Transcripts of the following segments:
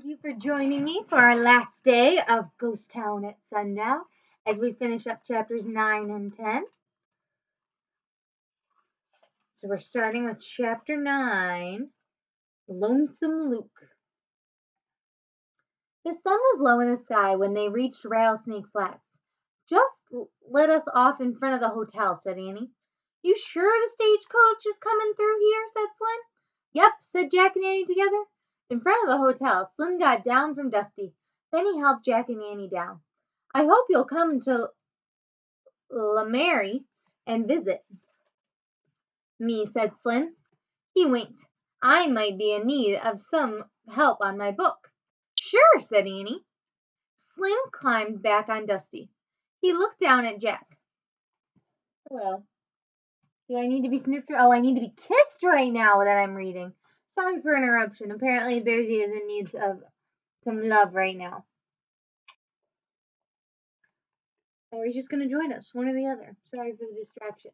you for joining me for our last day of Ghost Town at Sundown as we finish up chapters 9 and 10. So we're starting with chapter 9, Lonesome Luke. The sun was low in the sky when they reached Rattlesnake Flats. Just let us off in front of the hotel, said Annie. You sure the stagecoach is coming through here, said Slim. Yep, said Jack and Annie together. In front of the hotel, Slim got down from Dusty. Then he helped Jack and Annie down. I hope you'll come to Mary and visit me, said Slim. He winked. I might be in need of some help on my book. Sure, said Annie. Slim climbed back on Dusty. He looked down at Jack. Hello. Do I need to be sniffed? Oh, I need to be kissed right now that I'm reading. Sorry for interruption. Apparently, Bearsy is in need of some love right now. Or he's just going to join us, one or the other. Sorry for the distraction.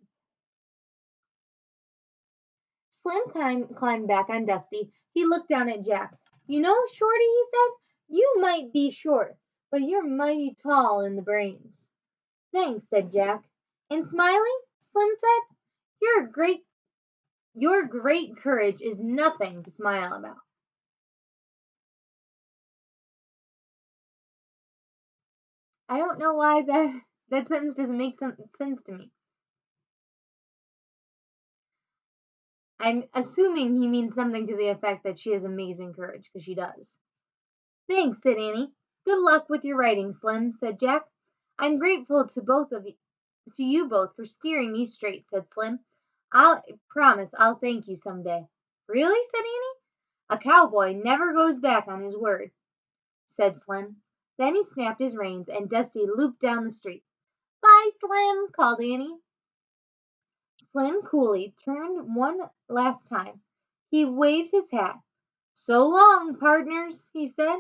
Slim climbed back on Dusty. He looked down at Jack. You know, Shorty, he said, you might be short, but you're mighty tall in the brains. Thanks, said Jack. And smiling, Slim said, your great courage is nothing to smile about. I don't know why that sentence doesn't make some sense to me. I'm assuming he means something to the effect that she has amazing courage, because she does. Thanks, said Annie. Good luck with your writing, Slim, said Jack. I'm grateful to you both for steering me straight, said Slim. I promise I'll thank you someday. Really? Said Annie. A cowboy never goes back on his word, said Slim. Then he snapped his reins and Dusty looped down the street. Bye, Slim, called Annie. Slim coolly turned one last time. He waved his hat. So long, partners, he said.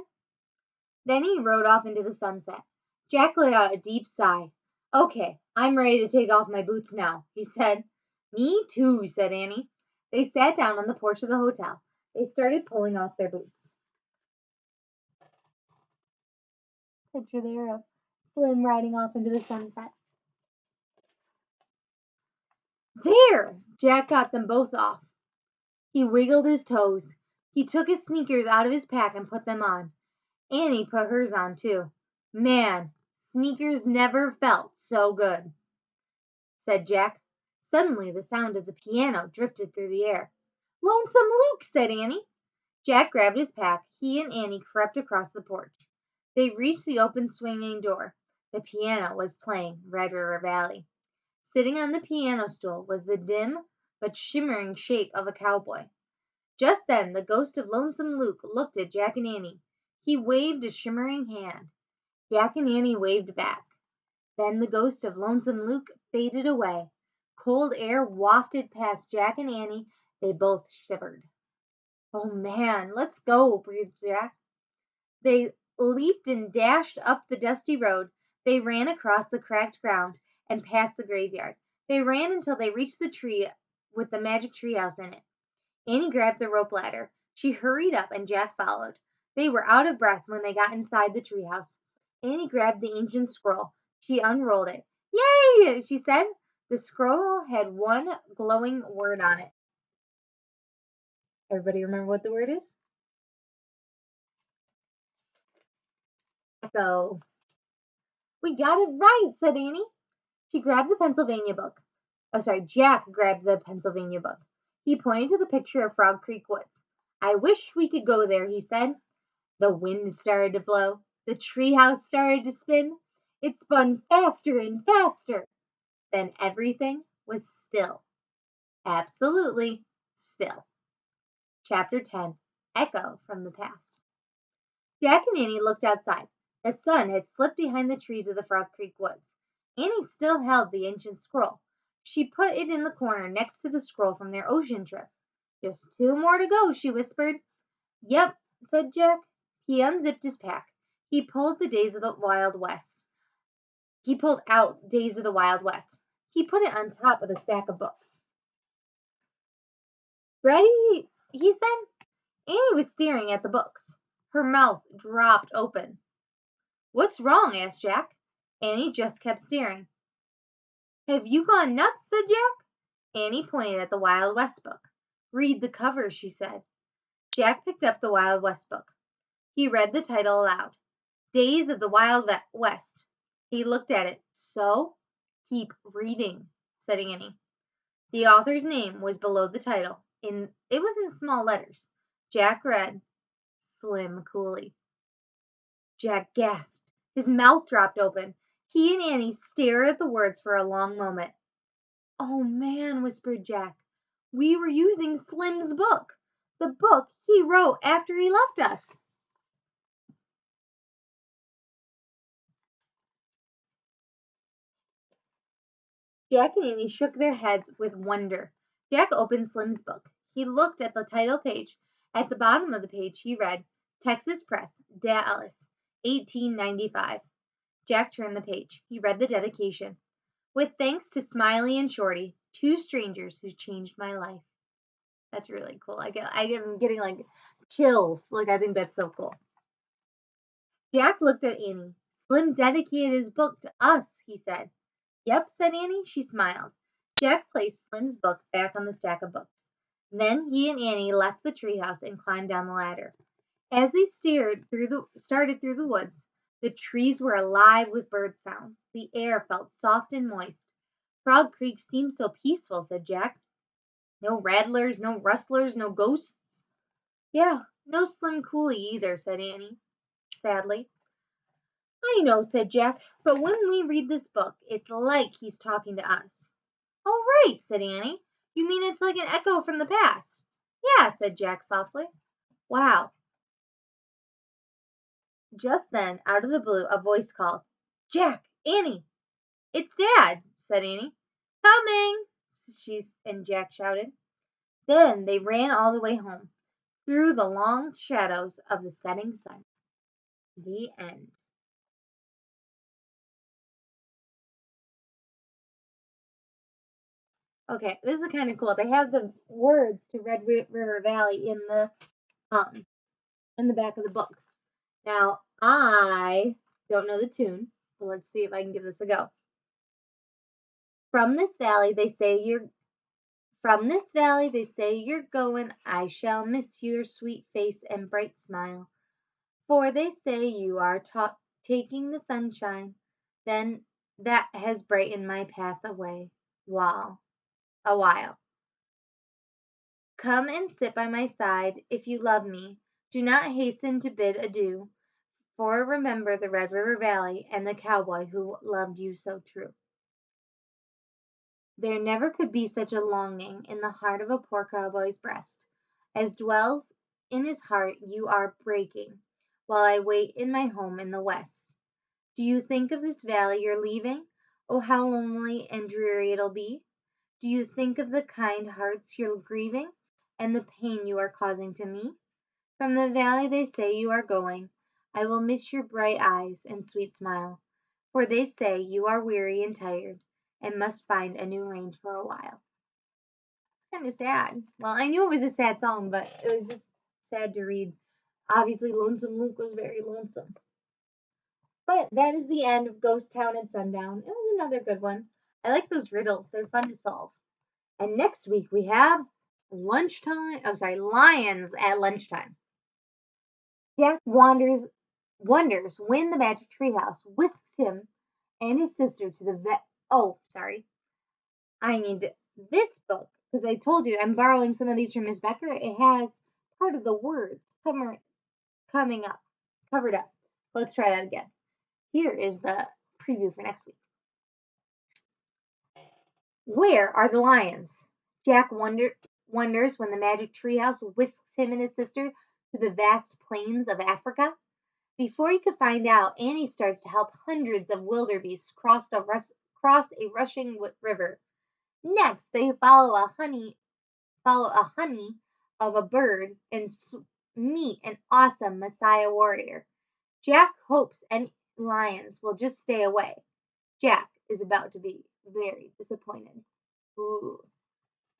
Then he rode off into the sunset. Jack let out a deep sigh. Okay, I'm ready to take off my boots now, he said. Me too, said Annie. They sat down on the porch of the hotel. They started pulling off their boots. Picture there of Slim riding off into the sunset. There! Jack got them both off. He wiggled his toes. He took his sneakers out of his pack and put them on. Annie put hers on too. Man, sneakers never felt so good, said Jack. Suddenly the sound of the piano drifted through the air. Lonesome Luke, said Annie. Jack grabbed his pack. He and Annie crept across the porch. They reached the open swinging door. The piano was playing Red River Valley. Sitting on the piano stool was the dim but shimmering shape of a cowboy. Just then the ghost of Lonesome Luke looked at Jack and Annie. He waved a shimmering hand. Jack and Annie waved back. Then the ghost of Lonesome Luke faded away. Cold air wafted past Jack and Annie. They both shivered. Oh man, let's go, breathed Jack. They leaped and dashed up the dusty road. They ran across the cracked ground and past the graveyard. They ran until they reached the tree with the magic treehouse in it. Annie grabbed the rope ladder. She hurried up and Jack followed. They were out of breath when they got inside the treehouse. Annie grabbed the ancient scroll. She unrolled it. Yay! She said. The scroll had one glowing word on it. Everybody remember what the word is? Echo. We got it right, said Annie. She grabbed the Pennsylvania book. Jack grabbed the Pennsylvania book. He pointed to the picture of Frog Creek Woods. I wish we could go there, he said. The wind started to blow. The treehouse started to spin. It spun faster and faster. Then everything was still. Absolutely still. Chapter 10, Echo from the Past. Jack and Annie looked outside. The sun had slipped behind the trees of the Frog Creek Woods. Annie still held the ancient scroll. She put it in the corner next to the scroll from their ocean trip. Just 2 more to go, she whispered. Yep, said Jack. He unzipped his pack. He pulled out Days of the Wild West. He put it on top of the stack of books. Ready? He said. Annie was staring at the books. Her mouth dropped open. "What's wrong?" asked Jack. Annie just kept staring. "Have you gone nuts?" said Jack. Annie pointed at the Wild West book. "Read the cover," she said. Jack picked up the Wild West book. He read the title aloud. Days of the Wild West. He looked at it. "So?" "Keep reading," said Annie. The author's name was below the title. It was in small letters. Jack read, Slim Cooley. Jack gasped. His mouth dropped open. He and Annie stared at the words for a long moment. "Oh, man," whispered Jack. "We were using Slim's book. The book he wrote after he left us." Jack and Annie shook their heads with wonder. Jack opened Slim's book. He looked at the title page. At the bottom of the page he read, Texas Press, Dallas, 1895. Jack turned the page. He read the dedication. "With thanks to Smiley and Shorty, two strangers who changed my life." That's really cool. I'm getting like chills. Like I think that's so cool. Jack looked at Annie. "Slim dedicated his book to us," he said. "Yep," said Annie. She smiled. Jack placed Slim's book back on the stack of books. Then he and Annie left the treehouse and climbed down the ladder. As they started through the woods, the trees were alive with bird sounds. The air felt soft and moist. "Frog Creek seems so peaceful," said Jack. "No rattlers, no rustlers, no ghosts." "Yeah, no Slim Cooley either," said Annie, sadly. "I know," said Jack, "but when we read this book, it's like he's talking to us." "Oh, right," said Annie. "You mean it's like an echo from the past?" "Yeah," said Jack softly. "Wow." Just then, out of the blue, a voice called, "Jack, Annie." "It's Dad," said Annie. "Coming," and Jack shouted. Then they ran all the way home, through the long shadows of the setting sun. The end. Okay, this is kind of cool. They have the words to Red River Valley um in the back of the book. Now, I don't know the tune, but let's see if I can give this a go. From this valley, they say you're From this valley, they say you're going. I shall miss your sweet face and bright smile. For they say you are taking the sunshine. Then that has brightened my path away. A while. Come and sit by my side if you love me. Do not hasten to bid adieu. For remember the Red River Valley and the cowboy who loved you so true. There never could be such a longing in the heart of a poor cowboy's breast as dwells in his heart you are breaking, while I wait in my home in the West. Do you think of this valley you're leaving? Oh, how lonely and dreary it'll be. Do you think of the kind hearts you're grieving, and the pain you are causing to me? From the valley they say you are going. I will miss your bright eyes and sweet smile, for they say you are weary and tired, and must find a new range for a while. It's kind of sad. Well, I knew it was a sad song, but it was just sad to read. Obviously, Lonesome Luke was very lonesome. But that is the end of Ghost Town at Sundown. It was another good one. I like those riddles, they're fun to solve. And next week we have Lions at lunchtime. Jack wonders when the magic treehouse whisks him and his sister to the vet. Oh, sorry. I need this book because I told you I'm borrowing some of these from Miss Becker. It has part of the words coming up, covered up. Let's try that again. Here is the preview for next week. Where are the lions? Jack wonders when the magic treehouse whisks him and his sister to the vast plains of Africa. Before he could find out, Annie starts to help hundreds of wildebeests cross a rushing river. Next, they follow a honey of a bird and meet an awesome Messiah warrior. Jack hopes any lions will just stay away. Jack is about to be very disappointed. Ooh.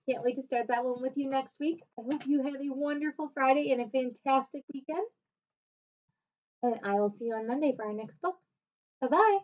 Can't wait to start that one with you next week. I hope you have a wonderful Friday and a fantastic weekend. And I will see you on Monday for our next book. Bye bye.